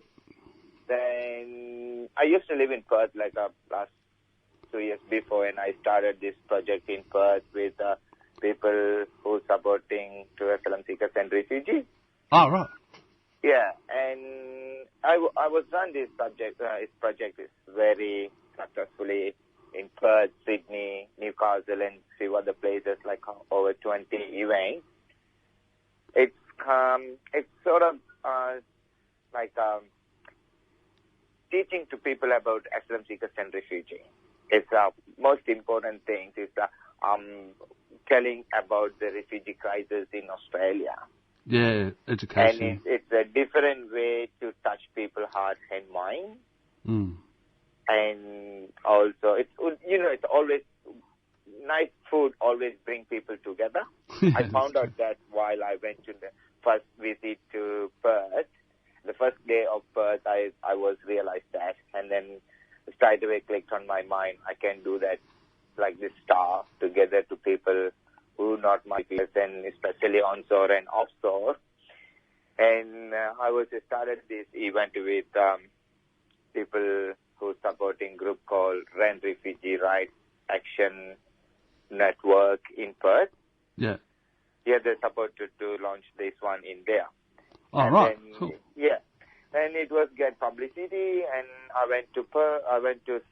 Then I used to live in Perth last 2 years before, and I started this project in Perth with people who supporting to asylum seekers and refugees. Oh, right. Yeah, and I was run this project. This project is very successfully in Perth, Sydney, Newcastle, and few other places, like over 20 events. It's sort of like teaching to people about asylum seekers and refugees. It's most important thing is telling about the refugee crisis in Australia. Yeah, education. And it's a different way to touch people's heart and mind. Mm. And also, it's always nice food always bring people together. I found out that while I went to the first visit to Perth, the first day of Perth, I realized that, and then straight away clicked on my mind. I can do that, like this star together to people who not my peers, and especially onshore and offshore. And I started this event with people who supporting group called Rent Refugee Rights Action Network in Perth. Yeah. Yeah, they supported to launch this one in there. Oh, and right. Then, cool. Yeah. And it was get publicity, and I went to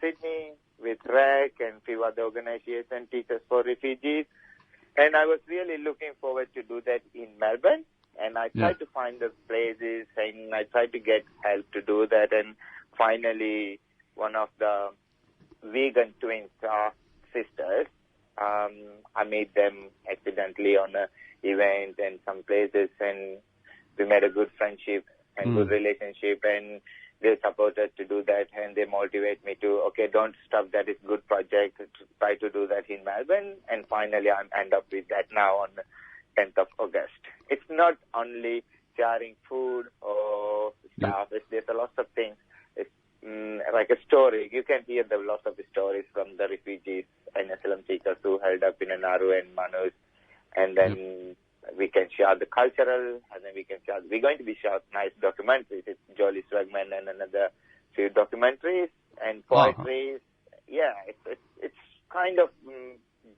Sydney with REC and few other organizations, Teachers for Refugees. And I was really looking forward to do that in Melbourne. And I tried to find the places, and I tried to get help to do that. And finally, one of the vegan twins sisters, I met them accidentally on an event and some places, and we made a good friendship and good relationship, and they supported to do that, and they motivate me to, okay, don't stop, that is good project, try to do that in Melbourne, and finally I end up with that now on the 10th of August. It's not only sharing food or stuff, there's a lot of things. It's like a story. You can hear the lots of stories from the refugees and asylum seekers who held up in Nauru and Manus, and then we can share the cultural, and then we're going to be share nice documentaries. It's Jolly Swagman and another few documentaries and poetry. Yeah, it's kind of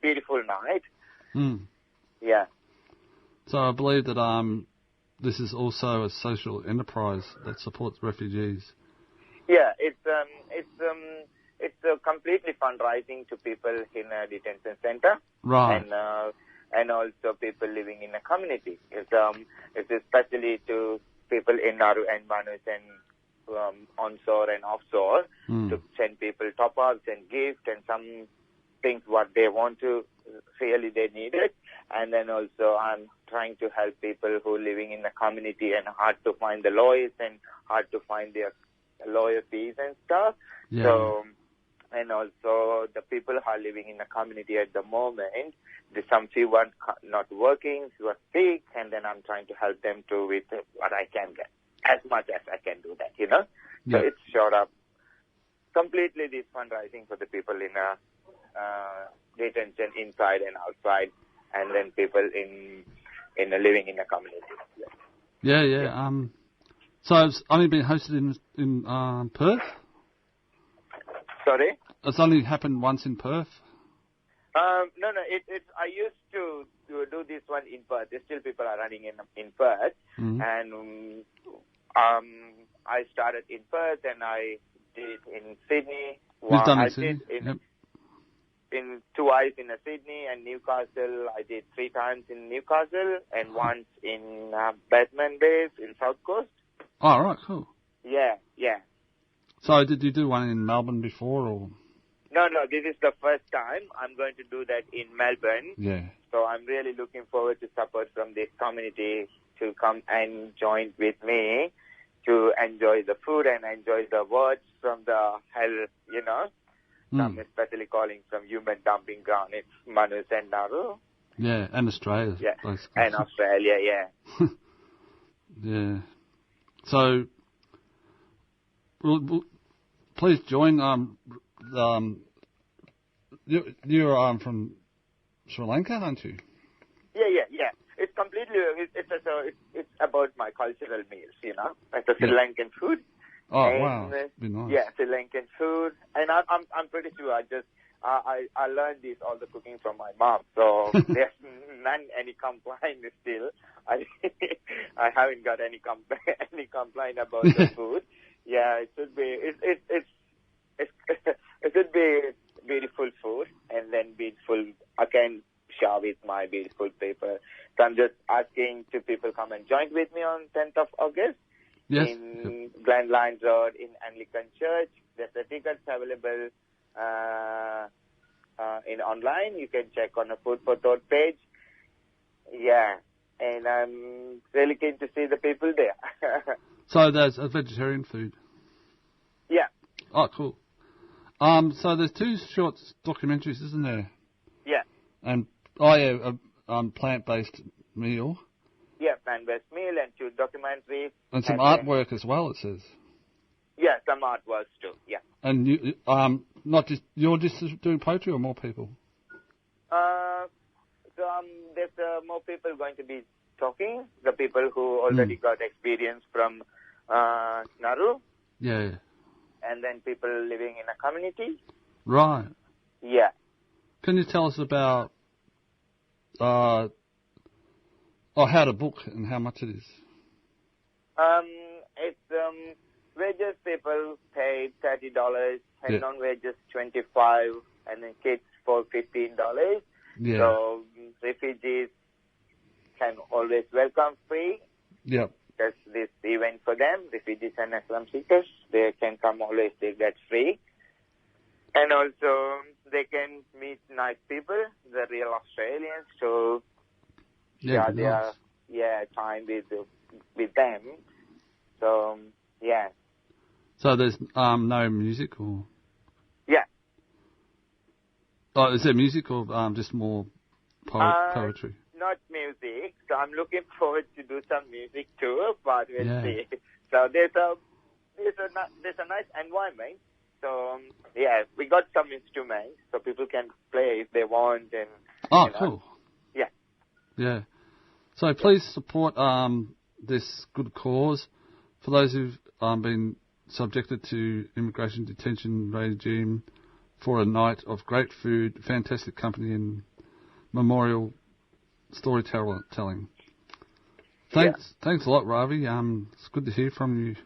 beautiful night. Yeah. So I believe that this is also a social enterprise that supports refugees. Yeah, it's completely fundraising to people in a detention center, right? And also people living in a community. It's especially to people in Nauru and Manus and onshore and offshore to send people top-ups and gifts and some things what they want to really they need it. And then also I'm trying to help people who are living in the community and hard to find the lawyers and hard to find their lawyer fees and stuff. Yeah. So, and also the people who are living in the community at the moment, there's some few are not working, who are sick, and then I'm trying to help them too with what I can get, as much as I can do that, you know. Yeah. So it's short up completely this fundraising for the people in detention inside and outside, and then people in living in a community. Yeah. So it's only been hosted in Perth? Sorry? It's only happened once in Perth? No. I used to do this one in Perth. There's still people are running in Perth, and I started in Perth and I did it in Sydney. You've done it in Sydney? In twice in Sydney and Newcastle. I did 3 times in Newcastle and once in Bateman Bay in South Coast. Oh, right, cool. Yeah. So did you do one in Melbourne before, or? No, this is the first time I'm going to do that in Melbourne. Yeah. So I'm really looking forward to support from this community to come and join with me to enjoy the food and enjoy the words from the hell, you know. I'm especially calling from human dumping ground. It's Manus and Nauru. Yeah, and Australia. Yeah, basically. and Australia, yeah. Yeah. So, please join. You're from Sri Lanka, aren't you? Yeah. It's completely. It's about my cultural meals, you know, like the Sri Lankan food. Oh, and, wow. Be nice. Yeah, Sri Lankan food, and I'm pretty sure I learned this all the cooking from my mom, so there's any complaint still. I haven't got any complaint about the food. Yeah, it should be it should be beautiful food, and then beautiful. I can share with my beautiful people. So I'm just asking to people come and join with me on 10th of August. Yes. In Glen Lines Road in Anglican Church. There's the tickets available in online. You can check on the Food for Thought page. Yeah, and I'm really keen to see the people there. So there's a vegetarian food? Yeah. Oh, cool. So there's 2 short documentaries, isn't there? Yeah. And, plant-based meal. Yeah, plant-based meal and 2 documentaries. And some artwork as well, it says. Yeah, some artworks too, yeah. And you, you're just doing poetry or more people? There's more people going to be talking, the people who already got experience from Nauru. Yeah. And then people living in a community. Right. Yeah. Can you tell us about how to book and how much it is? It's wages people pay $30 and non-wages $25, and then kids for $15. Yeah. So refugees can always welcome free. Yep. That's this event for them. Refugees and asylum seekers, they can come always. They get free, and also they can meet nice people, the real Australians. So yeah, their time with them. So yeah. So there's no music or? Yeah. Oh, is there music or just more poetry? Not music. So I'm looking forward to do some music too, but we'll see. So there's a nice environment. So we got some instruments, so people can play if they want. And cool. Yeah. Yeah. So please support this good cause. For those who've been subjected to immigration detention regime for a night of great food, fantastic company and memorial storytelling. Thanks a lot, Ravi. It's good to hear from you.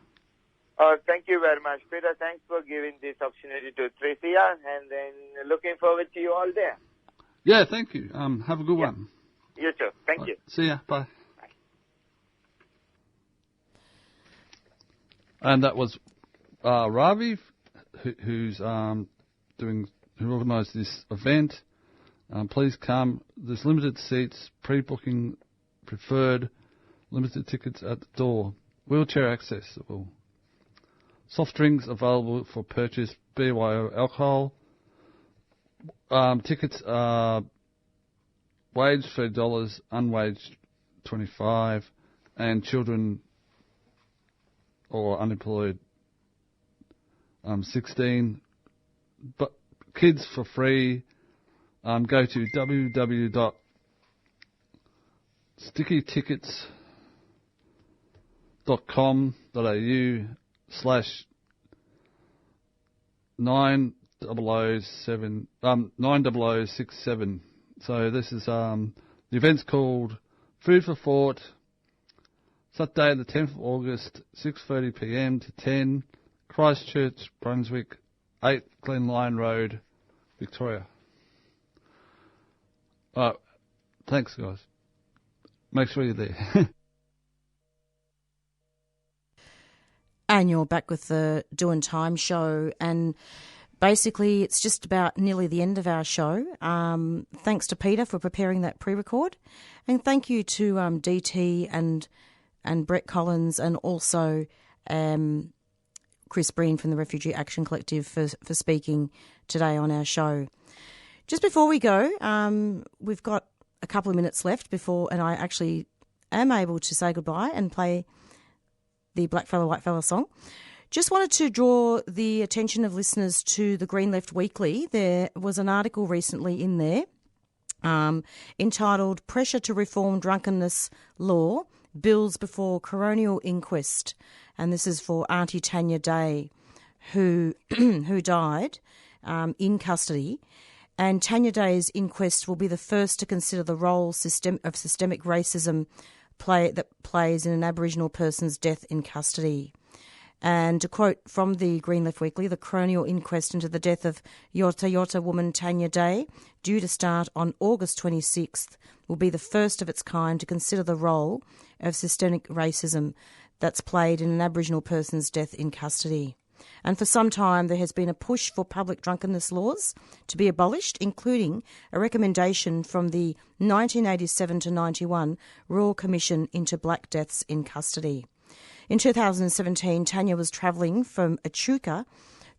Thank you very much, Peter. Thanks for giving this opportunity to 3CR, and then looking forward to you all there. Yeah, thank you. Have a good one. You too. Thank you. See ya. Bye. And that was Ravi, who organised this event. Please come. There's limited seats, pre-booking preferred, limited tickets at the door. Wheelchair accessible. Soft drinks available for purchase, BYO alcohol. Tickets are wage $30, unwaged $25, and children or unemployed 16. But kids for free. Go to www.stickytickets.com.au/90067. So this is the event's called Food for Thought. Saturday, the 10th of August, 6:30 p.m. to 10, Christchurch, Brunswick, 8 Glen Lyon Road, Victoria. Thanks, guys. Make sure you're there. And you're back with the Doing Time show, and basically it's just about nearly the end of our show. Thanks to Peter for preparing that pre-record, and thank you to DT and Brett Collins, and also Chris Breen from the Refugee Action Collective for speaking today on our show. Just before we go, we've got a couple of minutes left and I actually am able to say goodbye and play the Black Fella, White Fella song. Just wanted to draw the attention of listeners to the Green Left Weekly. There was an article recently in there entitled Pressure to Reform Drunkenness Law, Bills Before Coronial Inquest. And this is for Auntie Tanya Day, who died in custody. And Tanya Day's inquest will be the first to consider the role of systemic racism that plays in an Aboriginal person's death in custody. And to quote from the Green Left Weekly, the coronial inquest into the death of Yorta woman Tanya Day, due to start on August 26th, will be the first of its kind to consider the role of systemic racism that's played in an Aboriginal person's death in custody. And for some time there has been a push for public drunkenness laws to be abolished, including a recommendation from the 1987-91 Royal Commission into Black Deaths in Custody. In 2017, Tanya was travelling from Echuca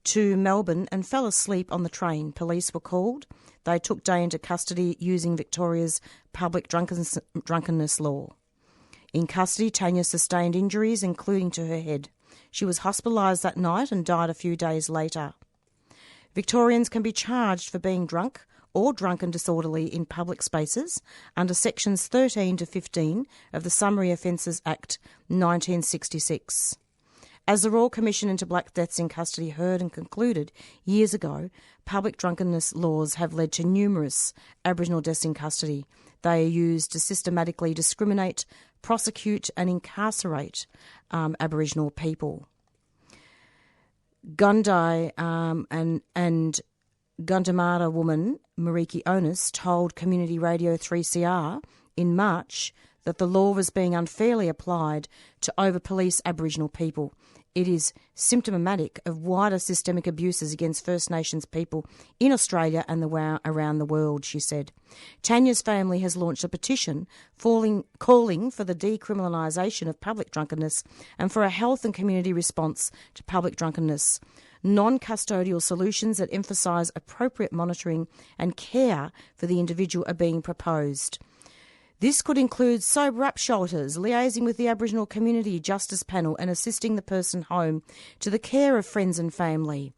to Melbourne and fell asleep on the train. Police were called. They took Day into custody using Victoria's public drunkenness law. In custody, Tanya sustained injuries, including to her head. She was hospitalised that night and died a few days later. Victorians can be charged for being drunk or drunken disorderly in public spaces under sections 13 to 15 of the Summary Offences Act 1966. As the Royal Commission into Black Deaths in Custody heard and concluded years ago, public drunkenness laws have led to numerous Aboriginal deaths in custody. They are used to systematically discriminate, prosecute and incarcerate Aboriginal people. Gundai and Gundamara woman Mariki Onus told Community Radio 3CR in March that the law was being unfairly applied to over-police Aboriginal people. It is symptomatic of wider systemic abuses against First Nations people in Australia and around the world, she said. Tanya's family has launched a petition calling for the decriminalisation of public drunkenness and for a health and community response to public drunkenness. Non-custodial solutions that emphasise appropriate monitoring and care for the individual are being proposed. This could include sober-up shelters, liaising with the Aboriginal Community Justice Panel and assisting the person home to the care of friends and family.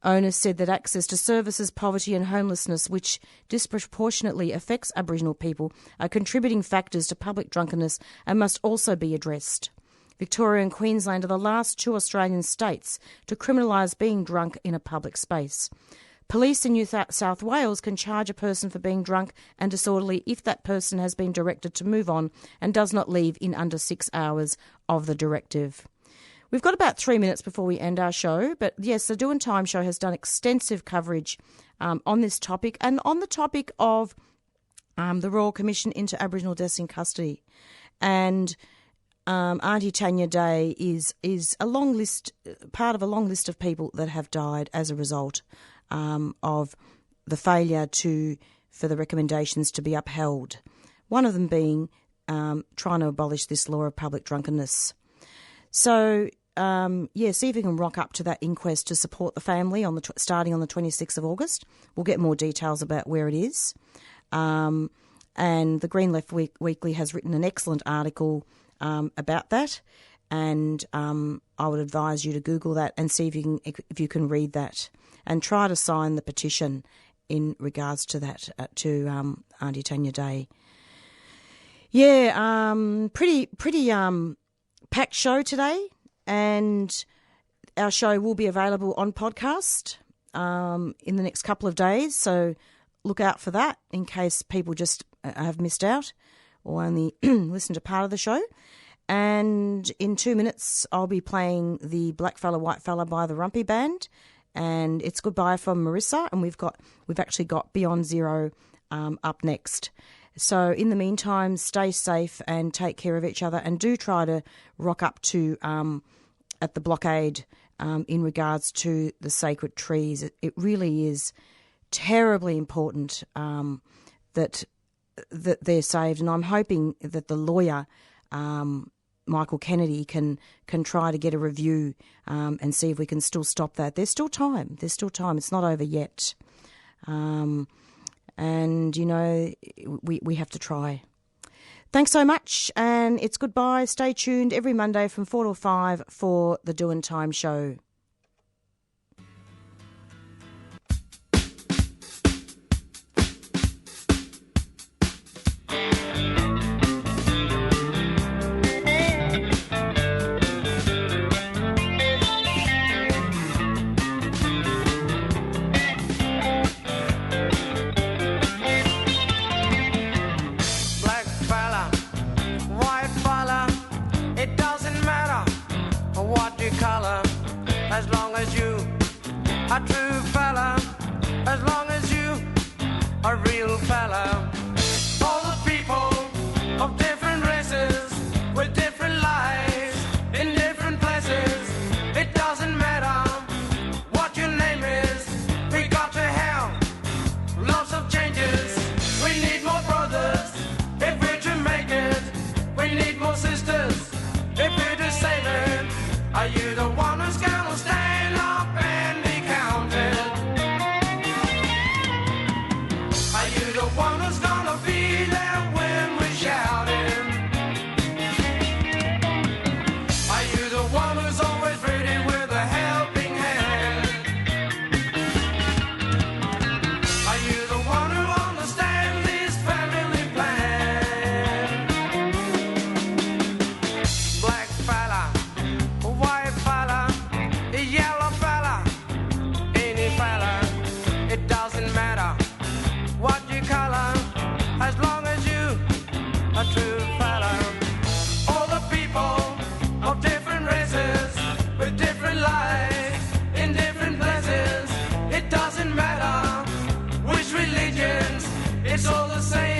Owners said that access to services, poverty and homelessness, which disproportionately affects Aboriginal people, are contributing factors to public drunkenness and must also be addressed. Victoria and Queensland are the last two Australian states to criminalise being drunk in a public space. Police in New South Wales can charge a person for being drunk and disorderly if that person has been directed to move on and does not leave in under 6 hours of the directive. We've got about 3 minutes before we end our show, but yes, the Do and Time Show has done extensive coverage on this topic and on the topic of the Royal Commission into Aboriginal Deaths in Custody. And Auntie Tanya Day is a long list, part of a long list of people that have died as a result of the failure for the recommendations to be upheld. One of them being trying to abolish this law of public drunkenness. So, see if we can rock up to that inquest to support the family starting on the 26th of August. We'll get more details about where it is. And the Green Left Weekly has written an excellent article about that. And I would advise you to Google that and see if you can read that and try to sign the petition in regards to that to Auntie Tanya Day. Yeah, pretty packed show today, and our show will be available on podcast in the next couple of days. So look out for that in case people just have missed out or only listened to part of the show. And in 2 minutes, I'll be playing the Black Fella, White Fella by the Rumpy Band, and it's Goodbye from Marisa, and we've actually got Beyond Zero up next. So in the meantime, stay safe and take care of each other, and do try to rock up to at the blockade in regards to the sacred trees. It really is terribly important that they're saved, and I'm hoping that the lawyer Michael Kennedy can try to get a review and see if we can still stop that. There's still time. It's not over yet. And, we have to try. Thanks so much, and it's goodbye. Stay tuned every Monday from 4 to 5 for the Do and Time Show. As long as you are true fella, as long as you are real fella. All the people of different races with different lives in different places. It doesn't matter what your name is. We got to have lots of changes. We need more brothers if we're to make it. We need more sisters if we're to save it. Are you the one who's gonna stand up and be counted? Are you the one who's gonna be there when we're shouting? Are you the one who's always ready with a helping hand? Are you the one who understands this family plan? Black fella, white fella, yellow fella, any fella, it doesn't matter what you color, as long as you are true fella. All the people of different races with different lives in different places. It doesn't matter which religions, it's all the same.